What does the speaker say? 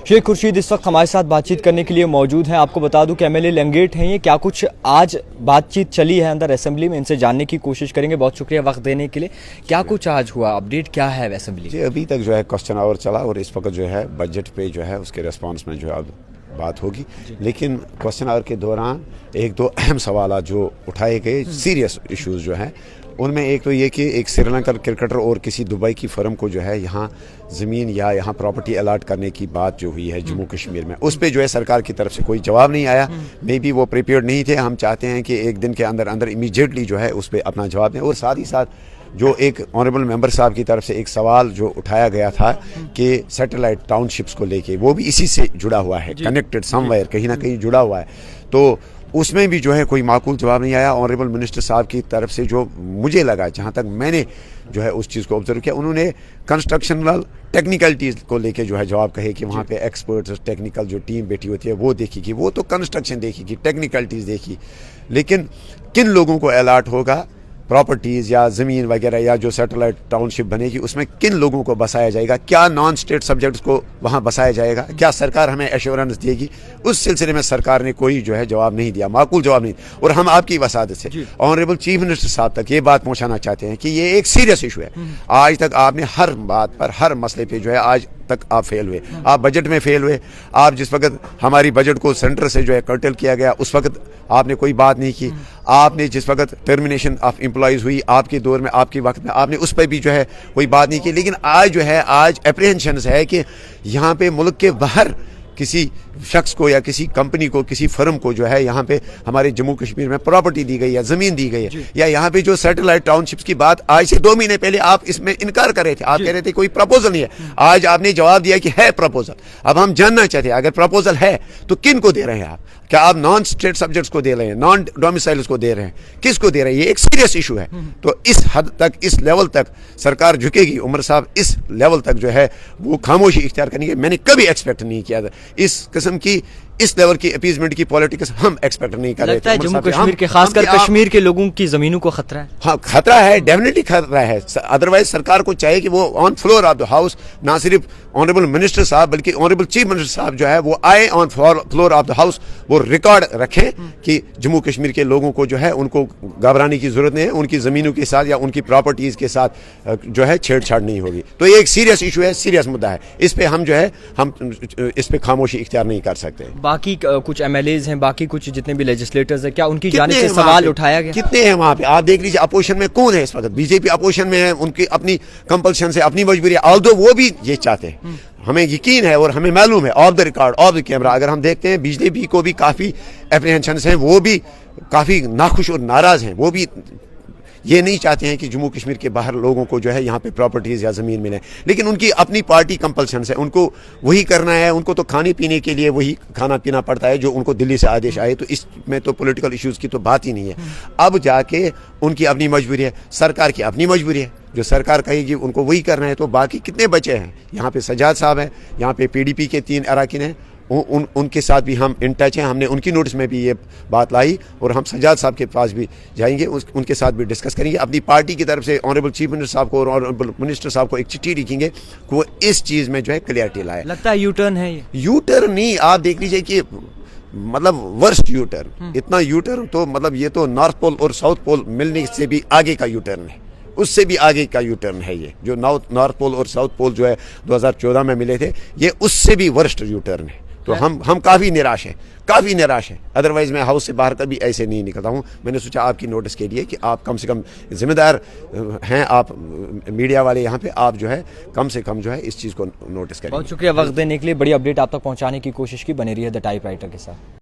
शेख खुर्शीद इस वक्त हमारे साथ बातचीत करने के लिए मौजूद हैं। आपको बता दूं कि एमएलए लंगेट हैं ये। क्या कुछ आज बातचीत चली है अंदर असेंबली में, इनसे जानने की कोशिश करेंगे। बहुत शुक्रिया वक्त देने के लिए। क्या कुछ आज हुआ, अपडेट क्या है असेंबली? जी अभी तक जो है क्वेश्चन आवर चला और इस वक्त जो है बजट पे जो है उसके रिस्पांस में जो है अब बात होगी। लेकिन क्वेश्चन आवर के दौरान एक दो अहम सवाल जो उठाए गए, सीरियस इश्यूज जो हैं, उनमें एक तो ये कि एक श्रीलंकन क्रिकेटर और किसी दुबई की फर्म को जो है यहाँ ज़मीन या यहाँ प्रॉपर्टी अलाट करने की बात जो हुई है जम्मू कश्मीर में, उस पर जो है सरकार की तरफ से कोई जवाब नहीं आया। मे बी वो प्रिपेयर्ड नहीं थे। हम चाहते हैं कि एक दिन के अंदर अंदर इमीडिएटली जो है उस पर अपना जवाब दें। और साथ ही साथ जो एक ऑनरेबल मेंबर साहब की तरफ से एक सवाल जो उठाया गया था कि सैटेलाइट टाउनशिप्स को लेके, वो भी इसी से जुड़ा हुआ है, कनेक्टेड समवेयर, कहीं ना कहीं जुड़ा हुआ है, तो उसमें भी जो है कोई माकूल जवाब नहीं आया। ऑनरेबल मिनिस्टर साहब की तरफ से जो मुझे लगा, जहाँ तक मैंने जो है उस चीज़ को ऑब्जर्व किया, उन्होंने कंस्ट्रक्शनल टेक्निकलिटीज़ को लेके जो है जवाब कहे कि वहाँ पे एक्सपर्ट्स, टेक्निकल जो टीम बैठी होती है वो देखेगी, वो तो कंस्ट्रक्शन देखेगी, टेक्निकलिटीज़ देखी, लेकिन किन लोगों को अलाट होगा प्रॉपर्टीज़ या ज़मीन वगैरह या जो सैटेलाइट टाउनशिप बनेगी उसमें किन लोगों को बसाया जाएगा, क्या नॉन स्टेट सब्जेक्ट्स को वहाँ बसाया जाएगा, क्या सरकार हमें एश्योरेंस देगी, उस सिलसिले में सरकार ने कोई जो है जवाब नहीं दिया, माकूल जवाब नहीं। और हम आपकी वसादत से ऑनरेबल चीफ मिनिस्टर साहब तक ये बात पहुँचाना चाहते हैं कि ये एक सीरियस इशू है। आज तक आपने हर बात पर, हर मसले पर जो है आज तक आप फेल हुए। आप बजट में फेल हुए। आप जिस वक्त हमारी बजट को सेंटर से जो है कर्टेल किया गया उस वक्त आपने कोई बात नहीं की। आपने जिस वक्त टर्मिनेशन ऑफ एम्प्लॉइज हुई आपके दौर में, आपके वक्त में, आपने उस पर भी जो है कोई बात नहीं की। लेकिन आज जो है आज अप्रीहेंशन है कि यहाँ पे मुल्क के बाहर किसी शख्स को या किसी कंपनी को, किसी फर्म को जो है यहाँ पे हमारे जम्मू कश्मीर में प्रॉपर्टी दी गई या ज़मीन दी गई है, या यहाँ पे जो सैटेलाइट टाउनशिप्स की बात आज से 2 महीने पहले आप इसमें इनकार कर रहे थे। आप कह रहे थे कोई प्रपोजल नहीं है। आज आपने जवाब दिया कि है प्रपोजल। अब हम जानना चाहते हैं अगर प्रपोजल है तो किन को दे रहे हैं आप? क्या आप नॉन स्टेट सब्जेक्ट्स को दे रहे हैं, नॉन डोमिसाइल्स को दे रहे हैं, किसको दे रहे हैं? ये एक सीरियस इशू है। तो इस हद तक, इस लेवल तक सरकार झुकेगी, उमर साहब इस लेवल तक जो है वो खामोशी इख्तियार करेंगे, मैंने कभी एक्सपेक्ट नहीं किया था। इस किस्म की, इस लेवल की अपीजमेंट की पॉलिटिक्स हम एक्सपेक्ट नहीं कर रहे थे। जम्मू कश्मीर के, खासकर कश्मीर के लोगों की जमीनों को खतरा है। हाँ खतरा है, डेफिनेटली खतरा है। अदरवाइज सरकार को चाहिए कि वो on floor of the house, ना सिर्फ ऑनरेबल मिनिस्टर साहब बल्कि ऑनरेबल चीफ मिनिस्टर साहब जो है वो आए on floor of the house, वो रिकॉर्ड रखें कि जम्मू कश्मीर के लोगों को जो है उनको घबराने की जरूरत नहीं है, उनकी ज़मीनों के साथ या उनकी प्रॉपर्टीज़ के साथ जो है छेड़छाड़ नहीं होगी। तो ये एक सीरियस इशू है, सीरियस मुद्दा है। इस पे हम जो है हम इस पे खामोशी इख्तियार नहीं कर सकते। बाकी कुछ एमएलएज हैं, बाकी कुछ जितने भी लेजिस्लेटर्स हैं, क्या उनकी जानिब से सवाल उठाया गया? कितने हैं वहाँ पे? आप देख लीजिए अपोजिशन में कौन है इस वक्त। बीजेपी अपोजिशन में है, उनकी अपनी कंपल्शन से, अपनी मजबूरी है, ऑल्दो वो भी ये चाहते हैं। हमें यकीन है और हमें मालूम है of the record, of the camera, अगर हम देखते हैं बीजेपी को भी काफ़ी एप्रीहेंशंस हैं, वो भी काफ़ी नाखुश और नाराज़ हैं। वो भी ये नहीं चाहते हैं कि जम्मू कश्मीर के बाहर लोगों को जो है यहाँ पे प्रॉपर्टीज़ या ज़मीन मिले, लेकिन उनकी अपनी पार्टी कंपल्शन है, उनको वही करना है। उनको तो खाने पीने के लिए वही खाना पीना पड़ता है जो उनको दिल्ली से आदेश आए। तो इसमें तो पॉलिटिकल इश्यूज़ की तो बात ही नहीं है। अब जाके उनकी अपनी मजबूरी है, सरकार की अपनी मजबूरी है, जो सरकार कहेगी उनको वही करना है। तो बाकी कितने बचे हैं? यहाँ पे सजाद साहब हैं, यहाँ पे PDP के 3 अराकीन हैं, उनके साथ भी हम इन टच हैं। हमने उनकी नोटिस में भी ये बात लाई और हम सजाद साहब के पास भी जाएंगे, उनके साथ भी डिस्कस करेंगे। अपनी पार्टी की तरफ से ऑनरेबल चीफ मिनिस्टर साहब को और ऑनरेबल मिनिस्टर साहब को एक चिट्ठी लिखेंगे कि वो इस चीज़ में जो है क्लियरिटी लाए। लगता है यू टर्न है ये? यू टर्न नहीं, आप देख लीजिए कि मतलब वर्स्ट यू टर्न, इतना यू टर्न तो मतलब ये तो नॉर्थ पोल और साउथ पोल मिलने से भी आगे का यू टर्न है, उससे भी आगे का यू टर्न है ये। जो नॉर्थ पोल और साउथ पोल जो है 2014 में मिले थे, ये उससे भी वर्स्ट यू टर्न है। तो हम काफ़ी निराश हैं, काफ़ी निराश हैं। अदरवाइज़ मैं हाउस से बाहर कभी ऐसे नहीं निकलता हूँ। मैंने सोचा आपकी नोटिस के लिए कि आप कम से कम जिम्मेदार हैं, आप मीडिया वाले यहाँ पे, आप जो है कम से कम जो है इस चीज़ को नोटिस करें। बहुत शुक्रिया वक्त देने के लिए। बड़ी अपडेट आप तक पहुँचाने की कोशिश की। बने रही है द टाइप राइटर के साथ।